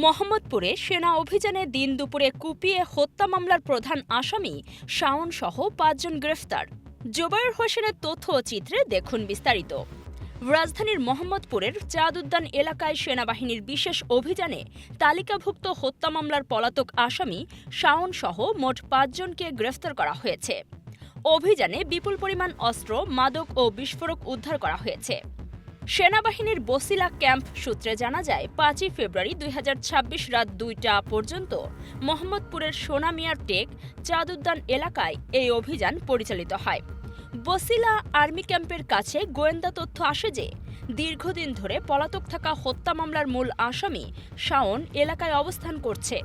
মোহাম্মদপুরে সেনা অভিযানে দিন দুপুরে কুপিয়ে হত্যা মামলার প্রধান আসামি শাওন সহ ৫ জন গ্রেফতার। জোবায়ের হোসেনের তথ্য ও চিত্রে দেখুন বিস্তারিত। রাজধানীর মোহাম্মদপুরের চাঁদ উদ্যান এলাকায় সেনাবাহিনীর বিশেষ অভিযানে তালিকাভুক্ত হত্যা মামলার পলাতক আসামি শাওন সহ মোট ৫ জনকে গ্রেফতার করা হয়েছে। অভিযানে বিপুল পরিমাণ অস্ত্র, মাদক ও বিস্ফোরক উদ্ধার করা হয়েছে। সেনাবাহিনীর বসিলা ক্যাম্প সূত্রে জানা যায়, ৫ই ফেব্রুয়ারি ২০২৬ রাত ২টা পর্যন্ত মোহাম্মদপুরের সোনামিয়ার টেক চাঁদ উদ্যান এলাকায় এই অভিযান পরিচালিত হয়। বসিলা আর্মি ক্যাম্পের কাছে গোয়েন্দা তথ্য আসে যে দীর্ঘদিন ধরে পলাতক থাকা হত্যা মামলার মূল আসামি শাওন এলাকায় অবস্থান করছে।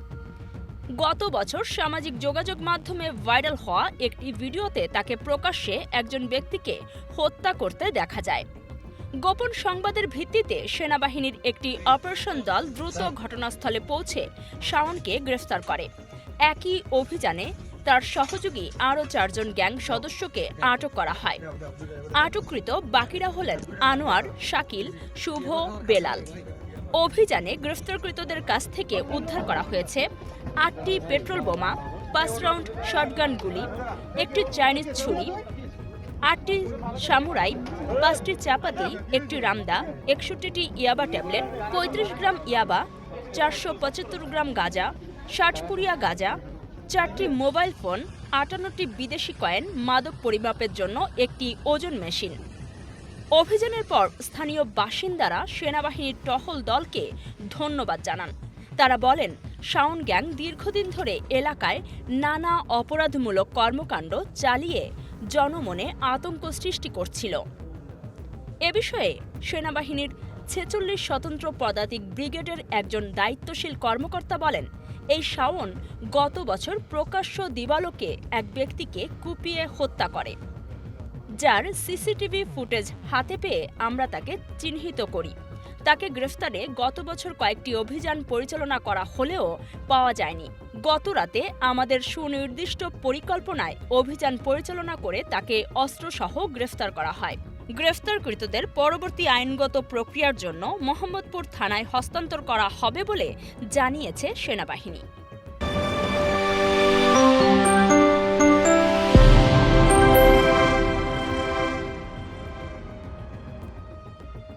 গত বছর সামাজিক যোগাযোগ মাধ্যমে ভাইরাল হওয়া একটি ভিডিওতে তাকে প্রকাশ্যে একজন ব্যক্তিকে হত্যা করতে দেখা যায়। গোপন সংবাদের ভিত্তিতে সেনাবাহিনীর একটি অপারেশন দল দ্রুত ঘটনাস্থলে পৌঁছে শাওনকে গ্রেফতার করে। একই অভিযানে তার সহযোগী আরও ৪ জন গ্যাং সদস্যকে আটক করা হয়। আটককৃত বাকিরা হলেন আনোয়ার, শাকিল, শুভ, বেলাল। অভিযানে গ্রেফতারকৃতদের কাছ থেকে উদ্ধার করা হয়েছে ৮টি পেট্রোল বোমা, ৫ রাউন্ড শটগান গুলি, একটি চাইনিজ ছুরি, ৮টি সামুরাই, ৫টি চাপাতি, একটি রামদা, ৬১টি ইয়াবা ট্যাবলেট, ৩৫ গ্রাম ইয়াবা, ৪৭৫ গ্রাম গাঁজা, ৬০ পুরিয়া গাঁজা, ৪টি মোবাইল ফোন, ৫৮টি বিদেশি কয়েন, মাদক পরিমাপের জন্য একটি ওজন মেশিন। অভিযানের পর স্থানীয় বাসিন্দারা সেনাবাহিনীর টহল দলকে ধন্যবাদ জানান। তারা বলেন, শাওন গ্যাং দীর্ঘদিন ধরে এলাকায় নানা অপরাধমূলক কর্মকাণ্ড চালিয়ে জনমনে আতঙ্ক সৃষ্টি করছিল। এ বিষয়ে সেনাবাহিনীর ৪৬ স্বতন্ত্র পদাতিক ব্রিগেডের একজন দায়িত্বশীল কর্মকর্তা বলেন, এই শাওন গত বছর প্রকাশ্য দিবালোকে এক ব্যক্তিকে কুপিয়ে হত্যা করে, যার সিসিটিভি ফুটেজ হাতে পেয়ে আমরা তাকে চিহ্নিত করি। তাকে গ্রেফতারে গত বছর কয়েকটি অভিযান পরিচালনা করা হলেও পাওয়া যায়নি। গত রাতে আমাদের সুনির্দিষ্ট পরিকল্পনায় অভিযান পরিচালনা করে তাকে অস্ত্রসহ গ্রেফতার করা হয়। গ্রেফতারকৃতদের পরবর্তী আইনগত প্রক্রিয়ার জন্য মোহাম্মদপুর থানায় হস্তান্তর করা হবে বলে জানিয়েছে সেনাবাহিনী।